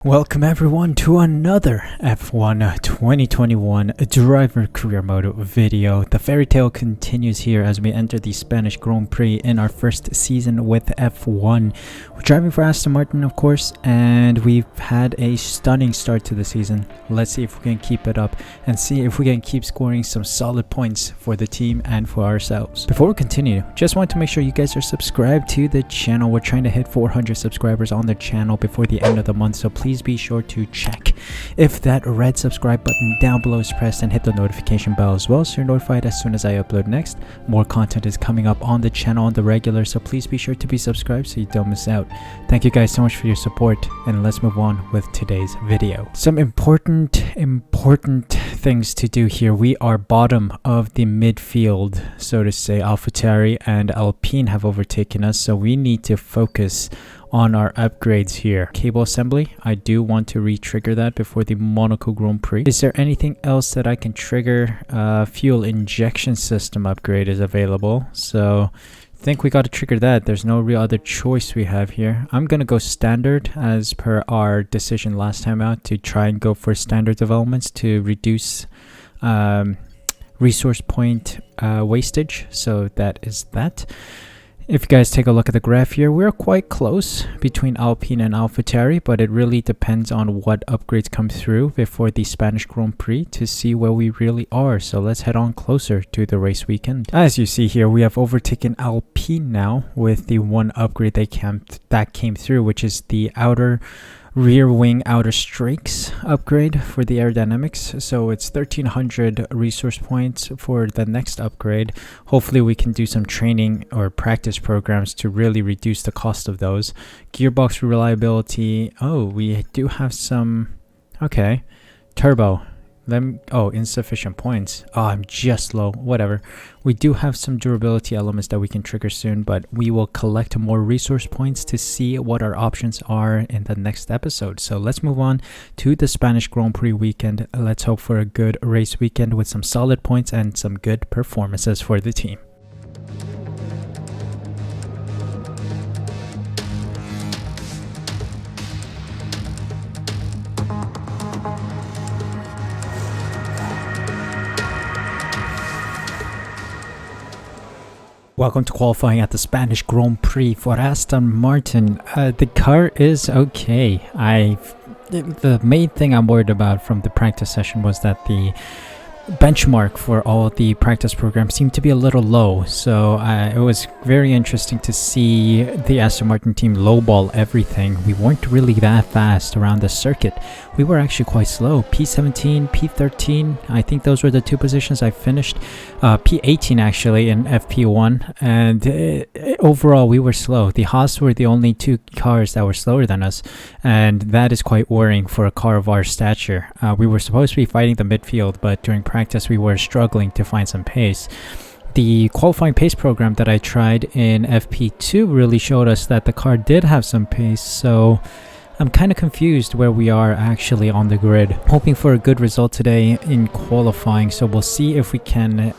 Welcome everyone to another F1 2021 driver career mode video. The fairy tale continues here as we enter the Spanish Grand Prix in our first season with F1. We're driving for Aston Martin, of course, and we've had a stunning start to the season. Let's see if we can keep it up and see if we can keep scoring some solid points for the team and for ourselves. Before we continue, just want to make sure you guys are subscribed to the channel. We're trying to hit 400 subscribers on the channel before the end of the month, so please be sure to check if that red subscribe button down below is pressed and hit the notification bell as well so you're notified as soon as I upload next. More content is coming up on the channel on the regular, so please be sure to be subscribed so you don't miss out. Thank you guys so much for your support, and let's move on with today's video. Some important things to do here. We are bottom of the midfield, so to say. AlphaTauri and Alpine have overtaken us, so we need to focus on our upgrades here. Cable assembly, I do want to re-trigger that before the Monaco Grand Prix. Is there anything else that I can trigger? Fuel injection system upgrade is available, so I think we got to trigger that. There's no real other choice we have here. I'm gonna go standard as per our decision last time out, to try and go for standard developments to reduce resource point wastage. So that is that. If you guys take a look at the graph here, we're quite close between Alpine and AlphaTauri, but it really depends on what upgrades come through before the Spanish Grand Prix to see where we really are. So let's head on closer to the race weekend. As you see here, we have overtaken Alpine now with the one upgrade that came through, which is the outer rear wing outer strakes upgrade for the aerodynamics. So it's 1300 resource points for the next upgrade. Hopefully we can do some training or practice programs to really reduce the cost of those. Gearbox reliability, oh, we do have some, okay. Turbo, insufficient points. Oh, I'm just low, whatever. We do have some durability elements that we can trigger soon, but we will collect more resource points to see what our options are in the next episode. So let's move on to the Spanish Grand Prix weekend. Let's hope for a good race weekend with some solid points and some good performances for the team. Welcome to qualifying at the Spanish Grand Prix for Aston Martin. The car is okay. The main thing I'm worried about from the practice session was that the benchmark for all the practice programs seemed to be a little low, so it was very interesting to see the Aston Martin team lowball everything. We weren't really that fast around the circuit. We were actually quite slow. P17, P13, I think those were the two positions I finished. P18 actually in FP1, and overall we were slow. The Haas were the only two cars that were slower than us, and that is quite worrying for a car of our stature. We were supposed to be fighting the midfield, but during practice we were struggling to find some pace. The qualifying pace program that I tried in FP2 really showed us that the car did have some pace, so I'm kind of confused where we are actually on the grid. Hoping for a good result today in qualifying, so we'll see if we can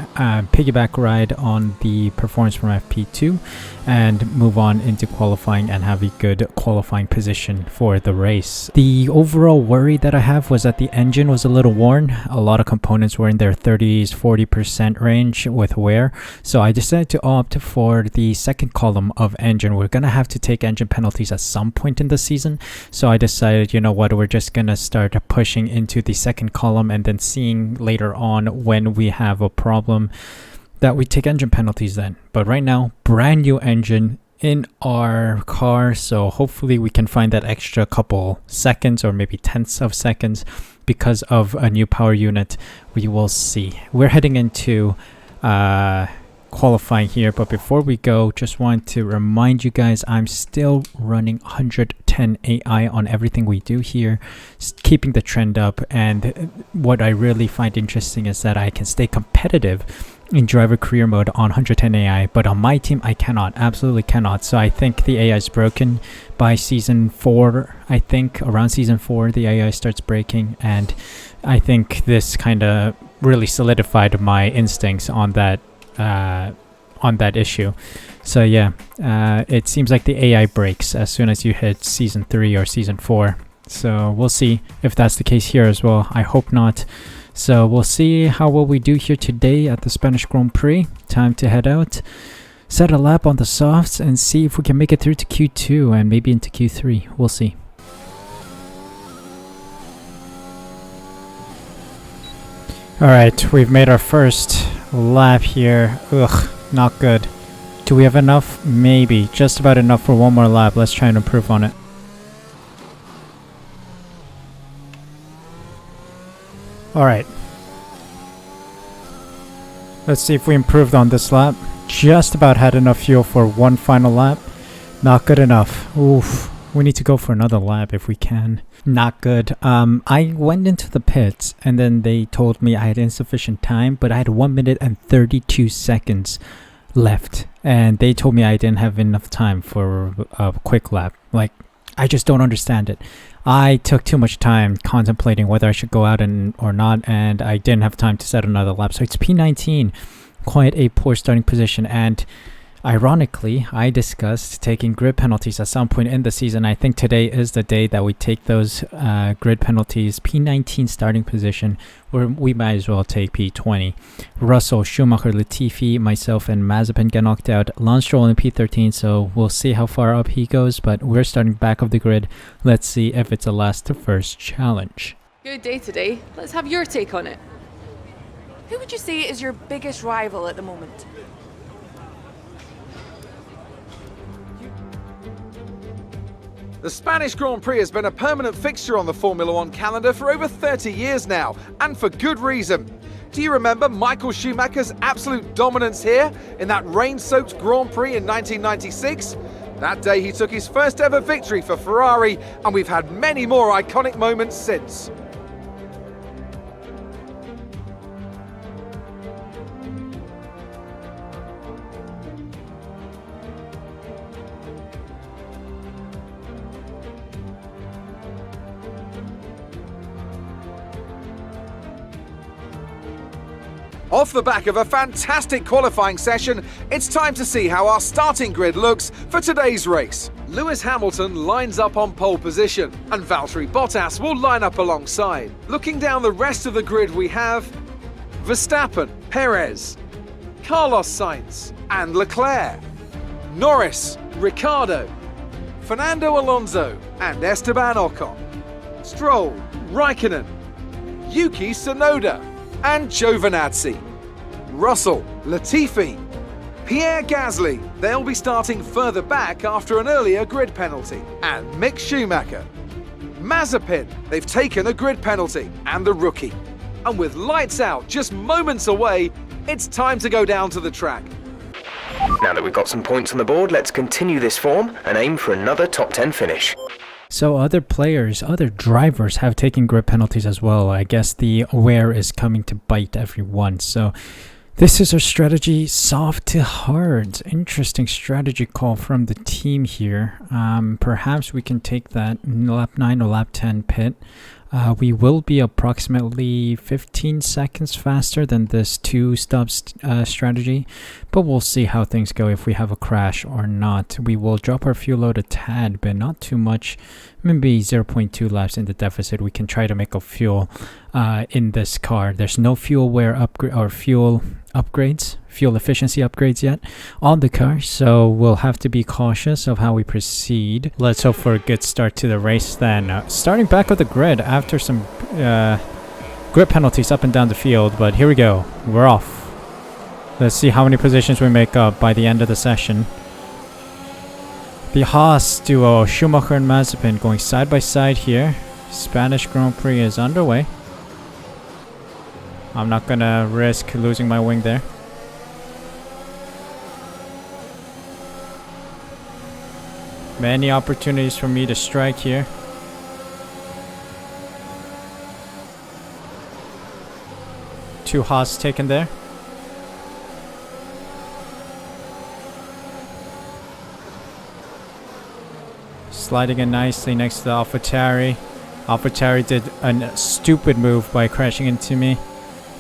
piggyback ride on the performance from FP2 and move on into qualifying and have a good qualifying position for the race. The overall worry that I have was that the engine was a little worn. A lot of components were in their 30-40% range with wear, so I decided to opt for the second column of engine. We're gonna have to take engine penalties at some point in the season, so I decided, you know what, we're just gonna start pushing into the second column and then seeing later on when we have a problem that we take engine penalties then. But right now, brand new engine in our car, so hopefully we can find that extra couple seconds or maybe tenths of seconds because of a new power unit. We will see. We're heading into qualifying here, but before we go, just want to remind you guys I'm still running 110 AI on everything we do here, keeping the trend up. And what I really find interesting is that I can stay competitive in driver career mode on 110 AI, but on my team I cannot, absolutely cannot. So I think the AI is broken by season 4. I think around season 4 the AI starts breaking, and I think this kind of really solidified my instincts on that issue. So yeah, it seems like the AI breaks as soon as you hit season 3 or season 4. So we'll see if that's the case here as well. I hope not. So we'll see how well we do here today at the Spanish Grand Prix. Time to head out, set a lap on the softs, and see if we can make it through to Q2 and maybe into Q3. We'll see. Alright, we've made our first lap here. Ugh, not good. Do we have enough? Maybe. Just about enough for one more lap. Let's try and improve on it. Alright. Let's see if we improved on this lap. Just about had enough fuel for one final lap. Not good enough. Oof. We need to go for another lap if we can. Not good. I went into the pits and then they told me I had insufficient time, but I had 1 minute and 32 seconds left. And they told me I didn't have enough time for a quick lap. Like, I just don't understand it. I took too much time contemplating whether I should go out or not, and I didn't have time to set another lap. So it's P19. Quite a poor starting position, and ironically, I discussed taking grid penalties at some point in the season. I think today is the day that we take those grid penalties. P19 starting position, where we might as well take P20. Russell, Schumacher, Latifi, myself, and Mazepin get knocked out. Lance Stroll in P13, so we'll see how far up he goes, but we're starting back of the grid. Let's see if it's a last to first challenge. Good day today. Let's have your take on it. Who would you say is your biggest rival at the moment? The Spanish Grand Prix has been a permanent fixture on the Formula One calendar for over 30 years now, and for good reason. Do you remember Michael Schumacher's absolute dominance here in that rain-soaked Grand Prix in 1996? That day he took his first ever victory for Ferrari, and we've had many more iconic moments since. Off the back of a fantastic qualifying session, it's time to see how our starting grid looks for today's race. Lewis Hamilton lines up on pole position, and Valtteri Bottas will line up alongside. Looking down the rest of the grid, we have Verstappen, Perez, Carlos Sainz, and Leclerc, Norris, Ricciardo, Fernando Alonso, and Esteban Ocon, Stroll, Raikkonen, Yuki Tsunoda, and Giovinazzi, Russell, Latifi, Pierre Gasly, they'll be starting further back after an earlier grid penalty, and Mick Schumacher. Mazepin, they've taken a grid penalty, and the rookie. And with lights out just moments away, it's time to go down to the track. Now that we've got some points on the board, let's continue this form and aim for another top 10 finish. So other players, other drivers have taken grid penalties as well. I guess the wear is coming to bite everyone. So this is our strategy, soft to hard. Interesting strategy call from the team here. Perhaps we can take that lap 9 or lap 10 pit. We will be approximately 15 seconds faster than this 2-stop strategy, but we'll see how things go if we have a crash or not. We will drop our fuel load a tad, but not too much. Maybe 0.2 laps in the deficit. We can try to make a fuel in this car. There's no fuel wear upgrade or fuel efficiency upgrades yet on the car, so we'll have to be cautious of how we proceed. Let's hope for a good start to the race then. Starting back of the grid after some grid penalties up and down the field, but here we go. We're off. Let's see how many positions we make up by the end of the session. The Haas duo, Schumacher and Mazepin, going side by side here. Spanish Grand Prix is underway. I'm not gonna risk losing my wing there. Many opportunities for me to strike here. Two Haas taken there. Sliding in nicely next to the AlphaTauri. AlphaTauri did a stupid move by crashing into me.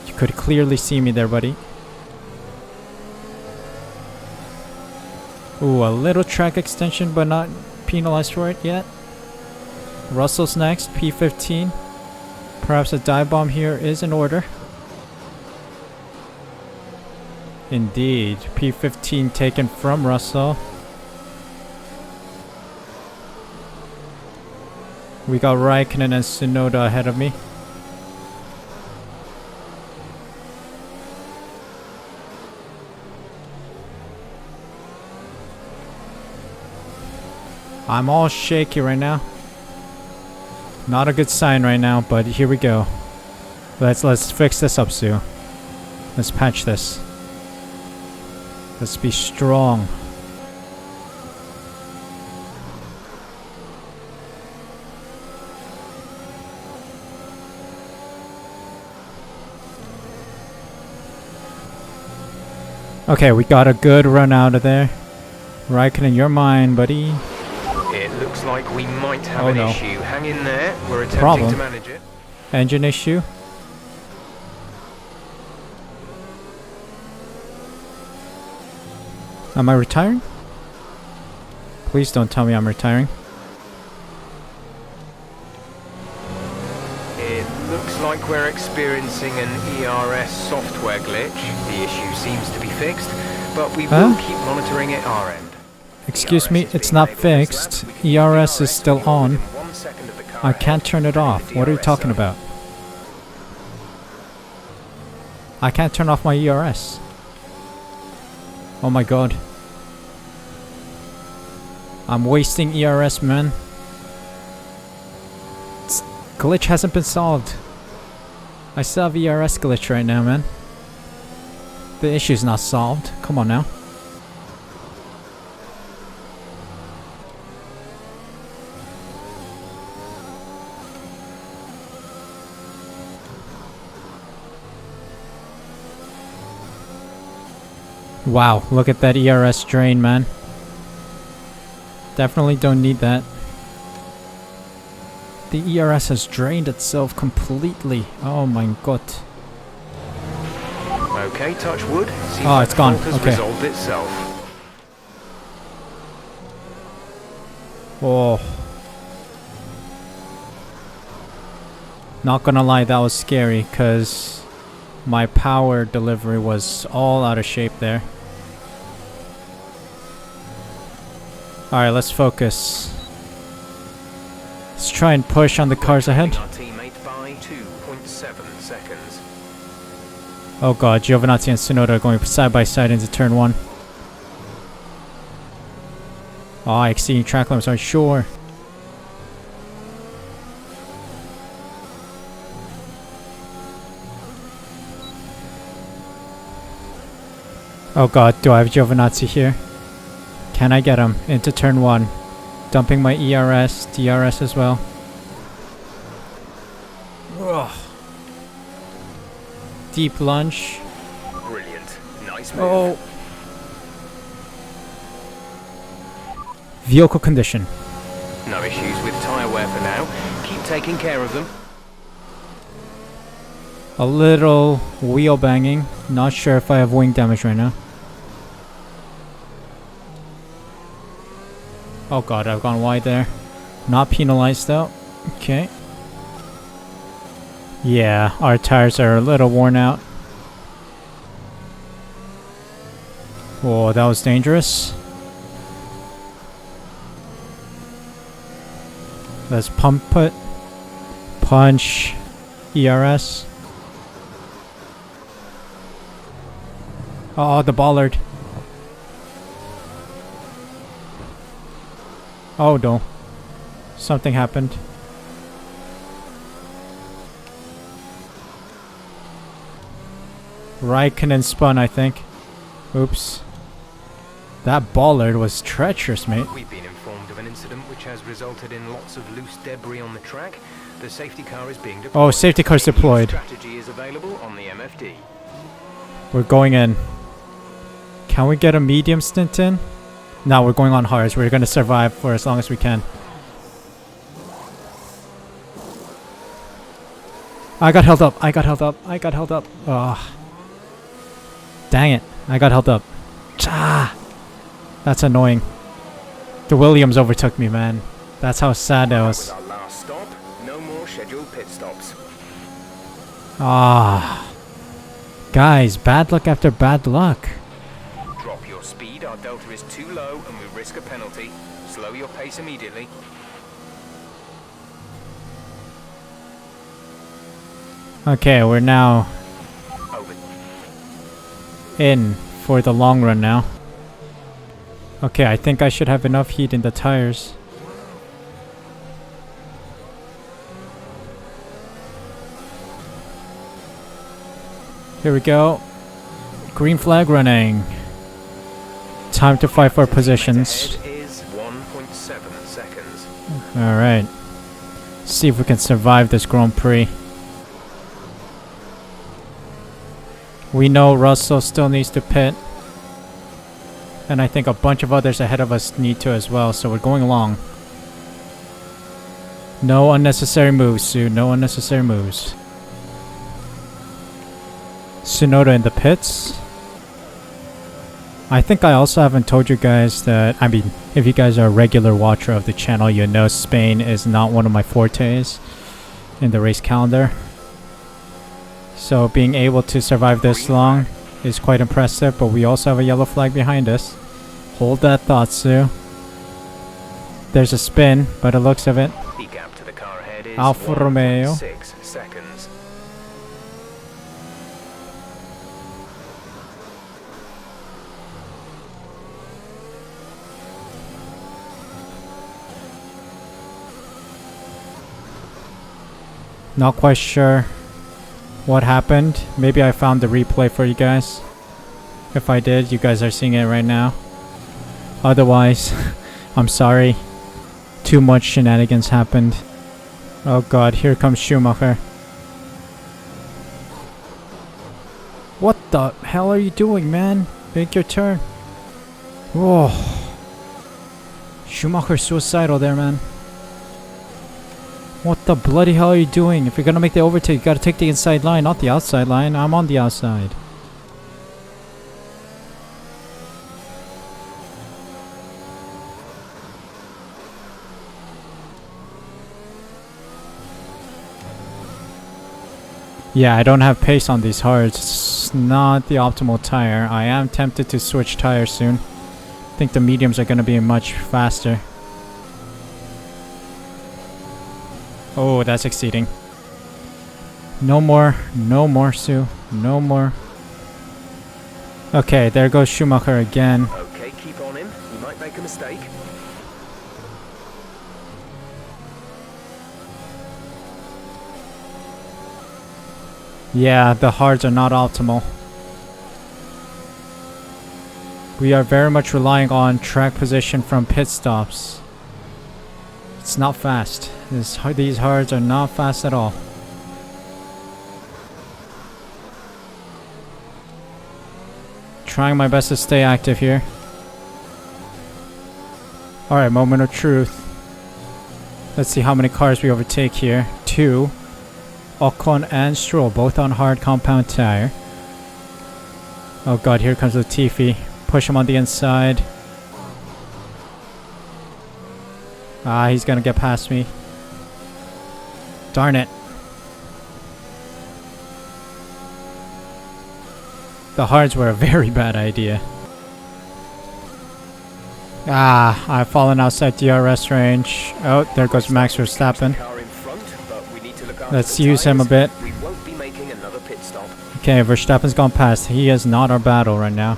You could clearly see me there, buddy. Ooh, a little track extension, but not penalized for it yet. Russell's next, P15. Perhaps a dive bomb here is in order. Indeed, P15 taken from Russell. We got Raikkonen and Tsunoda ahead of me. I'm all shaky right now. Not a good sign right now, but here we go. Let's fix this up, Sue. Let's patch this. Let's be strong. Okay, we got a good run out of there. Raikkonen, you're mine, buddy. It looks like we might have an issue. Hang in there. We're attempting Problem. to manage it. Engine issue. Am I retiring? Please don't tell me I'm retiring. It looks like we're experiencing an ERS software glitch. The issue seems to be fixed, but we will keep monitoring it our end. Excuse me, it's not fixed. ERS is still on. I can't turn it off. What are you talking about? I can't turn off my ERS. Oh my god. I'm wasting ERS, man. Glitch hasn't been solved. I still have ERS glitch right now, man. The issue's not solved. Come on now. Wow, look at that ERS drain, man. Definitely don't need that. The ERS has drained itself completely. Oh my god. Okay, touch wood. Seems Oh, it's gone. has Okay. resolved itself. Oh. Not gonna lie, that was scary because my power delivery was all out of shape there. Alright, let's focus. Let's try and push on the cars ahead. Our teammate by 2.7 seconds. Oh god, Giovinazzi and Tsunoda are going side by side into turn 1. Oh, exceeding track limits, are sure. Oh god, do I have Giovinazzi here? Can I get him into turn 1? Dumping my ERS, DRS as well. Ugh. Deep lunge. Brilliant. Nice move. Oh. Vehicle condition. No issues with tyre wear for now. Keep taking care of them. A little wheel banging. Not sure if I have wing damage right now. Oh god, I've gone wide there. Not penalized though. Okay. Yeah, our tires are a little worn out. Whoa, that was dangerous. Let's pump it. Punch. ERS. Oh, the bollard. Oh no. Something happened. Raikkonen spun, I think. Oops. That bollard was treacherous, mate. We've been informed of an incident which has resulted in lots of loose debris on the track. The safety car is being deployed. Oh, safety car's A new deployed. strategy is available on the MFD. We're going in. Can we get a medium stint in? No, we're going on hards. We're gonna survive for as long as we can. I got held up. I got held up. I got held up. Ugh. Dang it. I got held up. Ah, that's annoying. The Williams overtook me, man. That's how sad that was. Our last scheduled pit stops. Ah. Guys, bad luck after bad luck. Drop your speed, our delta is too low and we risk a penalty. Slow your pace immediately. Okay, we're now Over. in for the long run now. Okay, I think I should have enough heat in the tires. Here we go. Green flag running. Time to fight for positions. Ahead is 1.7 seconds. Alright. See if we can survive this Grand Prix. We know Russell still needs to pit. And I think a bunch of others ahead of us need to as well, so we're going along. No unnecessary moves, Sue. No unnecessary moves. Tsunoda in the pits. I think I also haven't told you guys that, I mean, if you guys are a regular watcher of the channel, you know Spain is not one of my fortes in the race calendar. So being able to survive this long is quite impressive, but we also have a yellow flag behind us. Hold that thought, Sue. There's a spin, by the looks of it. The gap to the car ahead is Alfa Romeo. 6 seconds. Not quite sure what happened. Maybe I found the replay for you guys. If I did, you guys are seeing it right now. Otherwise, I'm sorry. Too much shenanigans happened. Oh god, here comes Schumacher. What the hell are you doing, man? Make your turn. Whoa. Schumacher suicidal there, man. What the bloody hell are you doing? If you're gonna make the overtake, you gotta take the inside line, not the outside line. I'm on the outside. Yeah, I don't have pace on these hards. It's not the optimal tire. I am tempted to switch tires soon. I think the mediums are gonna be much faster. Oh, that's exceeding. No more, Sue. No more. Okay, there goes Schumacher again. Okay, keep on him. You might make a mistake. Yeah, the hards are not optimal. We are very much relying on track position from pit stops. It's not fast. These hards are not fast at all. Trying my best to stay active here. Alright, moment of truth. Let's see how many cars we overtake here. 2. Ocon and Stroll, both on hard compound tire. Oh god, here comes Latifi. Push him on the inside. Ah, he's gonna get past me. Darn it. The hards were a very bad idea. Ah, I've fallen outside DRS range. Oh, there goes Max Verstappen. Let's use him a bit. We won't be making another pit stop. Okay, Verstappen's gone past. He is not our battle right now.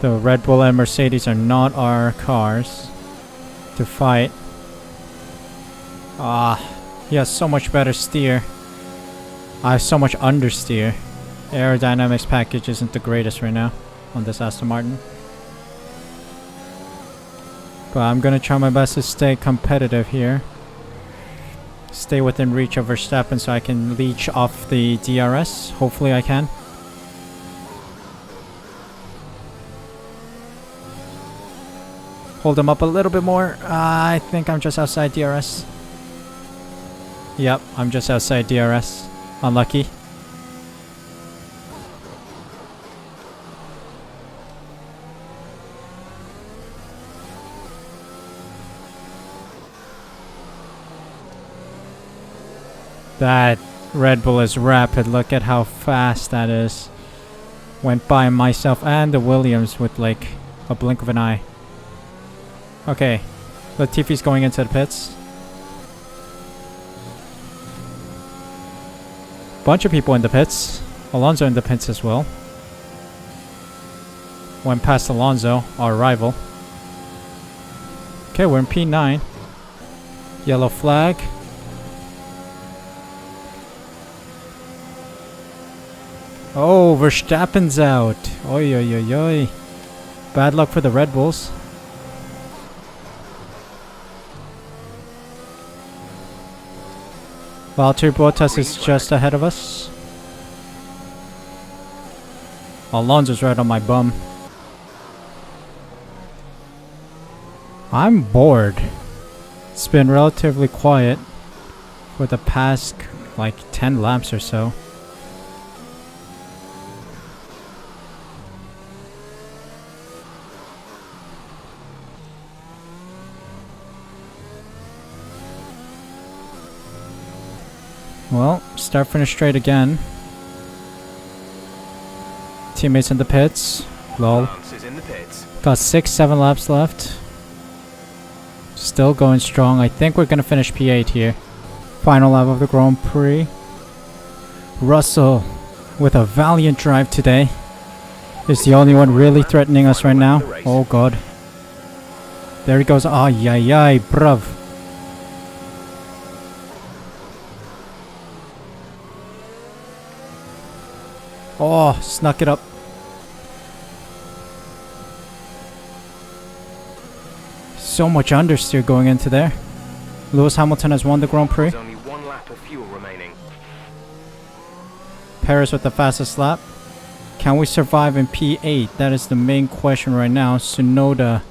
The Red Bull and Mercedes are not our cars to fight. Ah, he has so much better steer. I have so much understeer. Aerodynamics package isn't the greatest right now on this Aston Martin. But I'm gonna try my best to stay competitive here. Stay within reach of Verstappen so I can leech off the DRS. Hopefully I can. Hold him up a little bit more. I think I'm just outside DRS. Yep, I'm just outside DRS. Unlucky. That Red Bull is rapid. Look at how fast that is. Went by myself and the Williams with like a blink of an eye. Okay, Latifi's going into the pits. Bunch of people in the pits. Alonso in the pits as well. Went past Alonso, our rival. Okay, we're in P9. Yellow flag. Oh, Verstappen's out. Oi, oi, oi, oi. Bad luck for the Red Bulls. Valtteri Bottas is just ahead of us. Alonso's right on my bum. I'm bored. It's been relatively quiet for the past like 10 laps or so. Well, start finish straight again. Teammates in the pits. Lol. Got 6-7 laps left. Still going strong. I think we're gonna finish P8 here. Final lap of the Grand Prix. Russell, with a valiant drive today, is the only one really threatening us right now. Oh god. There he goes. Ay, ay, ay, bruv. Oh, snuck it up. So much understeer going into there. Lewis Hamilton has won the Grand Prix. There's only 1 lap of fuel remaining. Paris with the fastest lap. Can we survive in P8? That is the main question right now. Tsunoda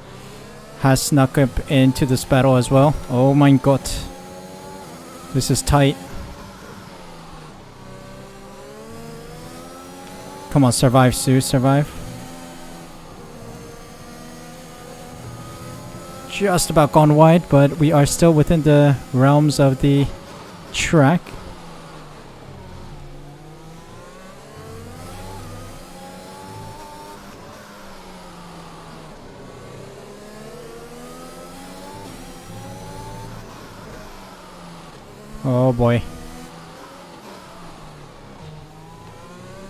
has snuck up into this battle as well. Oh my god. This is tight. Come on, survive, Sue, survive. Just about gone wide, but we are still within the realms of the track. Oh boy.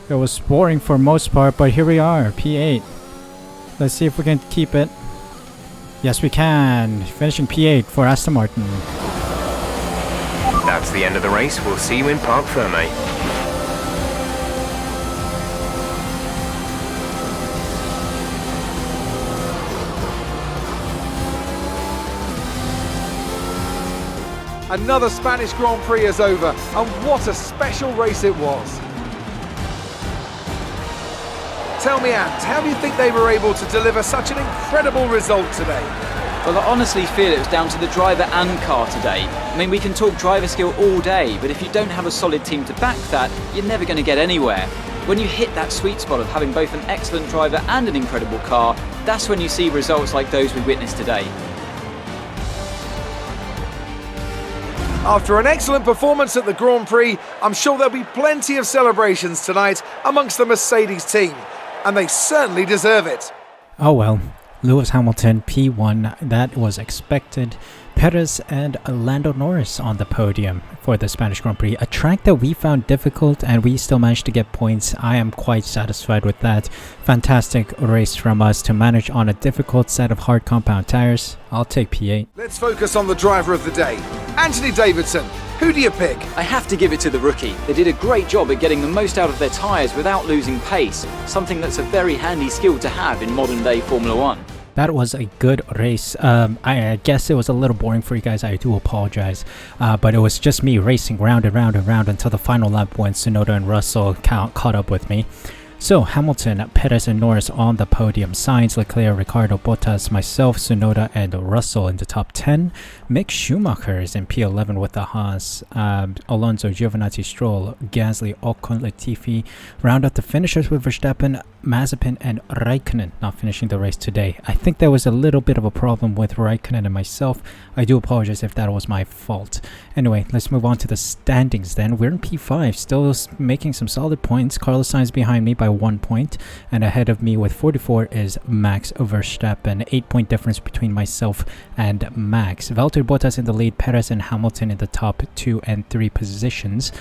It was boring for most part, but here we are, P8. Let's see if we can keep it. Yes, we can. Finishing P8 for Aston Martin. That's the end of the race. We'll see you in Parc Fermé. Another Spanish Grand Prix is over, and what a special race it was. Tell me, Ant, how do you think they were able to deliver such an incredible result today? Well, I honestly feel it was down to the driver and car today. I mean, we can talk driver skill all day, but if you don't have a solid team to back that, you're never going to get anywhere. When you hit that sweet spot of having both an excellent driver and an incredible car, that's when you see results like those we witnessed today. After an excellent performance at the Grand Prix, I'm sure there'll be plenty of celebrations tonight amongst the Mercedes team. And they certainly deserve it. Oh well, Lewis Hamilton P1, that was expected. Perez and Lando Norris on the podium for the Spanish Grand Prix. A track that we found difficult and we still managed to get points. I am quite satisfied with that. Fantastic race from us to manage on a difficult set of hard compound tires. I'll take P8. Let's focus on the driver of the day. Anthony Davidson, who do you pick? I have to give it to the rookie. They did a great job at getting the most out of their tyres without losing pace, something that's a very handy skill to have in modern day Formula 1. That was a good race. I guess it was a little boring for you guys. I do apologize. But it was just me racing round and round and round until the final lap when Tsunoda and Russell caught up with me. So Hamilton, Perez and Norris on the podium. Sainz, Leclerc, Ricardo, Bottas, myself, Tsunoda and Russell in the top 10. Mick Schumacher is in P11 with the Haas. Alonso, Giovinazzi, Stroll, Gasly, Ocon, Latifi. Round up the finishers with Verstappen, Mazepin and Raikkonen not finishing the race today. I think there was a little bit of a problem with Raikkonen and myself. I do apologize if that was my fault. Anyway, let's move on to the standings then. We're in P5, still making some solid points. Carlos Sainz behind me by 1 point, and ahead of me with 44 is Max Verstappen. 8-point difference between myself and Max. Valtteri Bottas in the lead, Perez and Hamilton in the top 2 and 3 positions.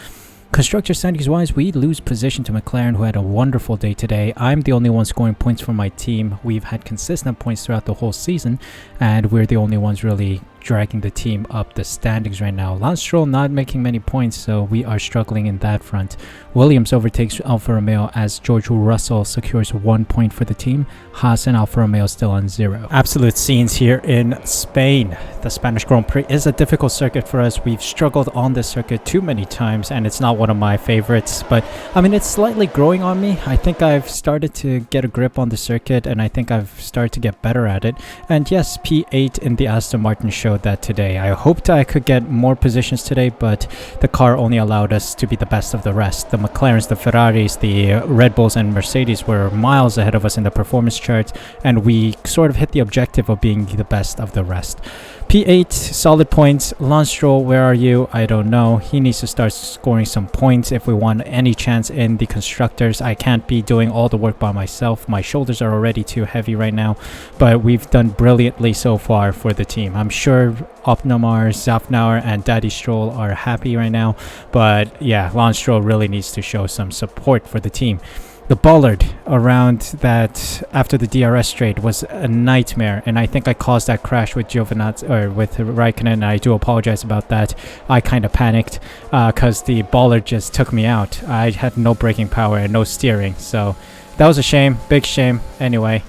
Constructor standings wise, we lose position to McLaren, who had a wonderful day today. I'm the only one scoring points for my team. We've had consistent points throughout the whole season, and we're the only ones really dragging the team up the standings right now. Lance Stroll not making many points, so we are struggling in that front. Williams overtakes Alfa Romeo as George Russell secures 1 point for the team. Haas and Alfa Romeo still on 0. Absolute scenes here in Spain. The Spanish Grand Prix is a difficult circuit for us. We've struggled on this circuit too many times, and it's not one of my favorites, but I mean, it's slightly growing on me. I think I've started to get a grip on the circuit, and I think I've started to get better at it. And yes, P8 in the Aston Martin showed that today. I hoped I could get more positions today, but the car only allowed us to be the best of the rest. The McLarens, the Ferraris, the Red Bulls and Mercedes were miles ahead of us in the performance chart, and we sort of hit the objective of being the best of the rest. P8, solid points. Lance Stroll, where are you? I don't know. He needs to start scoring some points if we want any chance in the constructors. I can't be doing all the work by myself. My shoulders are already too heavy right now, but we've done brilliantly so far for the team. I'm sure Opnamar, Zafnauer and Daddy Stroll are happy right now, but yeah, Lance Stroll really needs to show some support for the team. The bollard around that after the DRS straight was a nightmare, and I think I caused that crash with Giovinazzi or with Raikkonen, and I do apologize about that. I kind of panicked because the bollard just took me out. I had no braking power and no steering, so that was a shame, big shame. Anyway,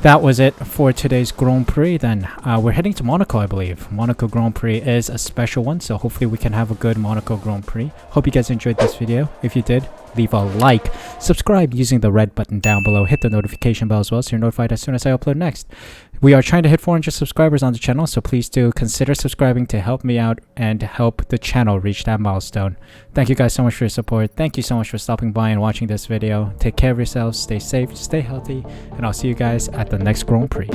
that was it for today's Grand Prix then. We're heading to Monaco, I believe. Monaco Grand Prix is a special one, so hopefully we can have a good Monaco Grand Prix. Hope you guys enjoyed this video. If you did, leave a like. Subscribe using the red button down below. Hit the notification bell as well so you're notified as soon as I upload next. We are trying to hit 400 subscribers on the channel, so please do consider subscribing to help me out and help the channel reach that milestone. Thank you guys so much for your support. Thank you so much for stopping by and watching this video. Take care of yourselves, stay safe, stay healthy, and I'll see you guys at the next Grand Prix.